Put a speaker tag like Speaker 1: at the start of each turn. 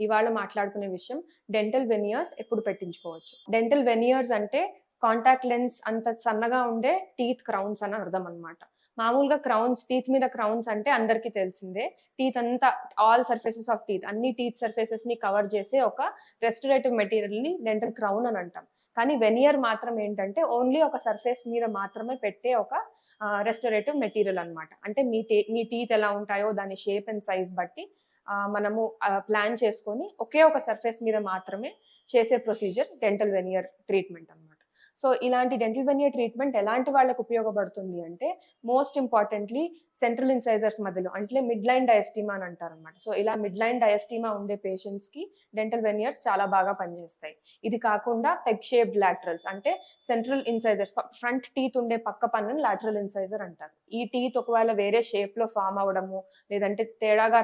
Speaker 1: ఇవాళ మాట్లాడుకునే విషయం డెంటల్ వెనియర్స్ ఎప్పుడు పెట్టించుకోవచ్చు. డెంటల్ వెనియర్స్ అంటే కాంటాక్ట్ లెన్స్ అంత సన్నగా ఉండే టీత్ క్రౌన్స్ అని అర్థం అనమాట. మామూలుగా క్రౌన్స్, టీత్ మీద క్రౌన్స్ అంటే అందరికీ తెలిసిందే. టీత్ అంతా, ఆల్ సర్ఫేసెస్ ఆఫ్ టీత్, అన్ని టీత్ సర్ఫేసెస్ ని కవర్ చేసే ఒక రెస్టరేటివ్ మెటీరియల్ ని డెంటల్ క్రౌన్ అని అంటాం. కానీ వెనియర్ మాత్రం ఏంటంటే ఓన్లీ ఒక సర్ఫేస్ మీద మాత్రమే పెట్టే ఒక రెస్టరేటివ్ మెటీరియల్ అనమాట. అంటే మీ టీత్ ఎలా ఉంటాయో దాని షేప్ అండ్ సైజ్ బట్టి మనము ప్లాన్ చేసుకొని ఒకే ఒక సర్ఫేస్ మీద మాత్రమే చేసే ప్రొసీజర్ డెంటల్ వెనియర్ ట్రీట్మెంట్ అనమాట. సో ఇలాంటి డెంటల్ వెనియర్ ట్రీట్మెంట్ ఎలాంటి వాళ్ళకి ఉపయోగపడుతుంది అంటే, మోస్ట్ ఇంపార్టెంట్లీ సెంట్రల్ ఇన్సైజర్స్ మధ్యలో, అంటే మిడ్ లైన్ డయాస్టీమా అని అంటారు అనమాట. సో ఇలా మిడ్ లైన్ డయాస్టీమా ఉండే పేషెంట్స్ కి డెంటల్ వెనియర్స్ చాలా బాగా పనిచేస్తాయి. ఇది కాకుండా పెగ్ షేప్డ్ లాటరల్స్, అంటే సెంట్రల్ ఇన్సైజర్స్, ఫ్రంట్ టీత్ ఉండే పక్క పన్నును లాటరల్ ఇన్సైజర్ అంటారు. ఈ టీత్ ఒకవేళ వేరే షేప్ లో ఫామ్ అవడము, లేదంటే తేడాగా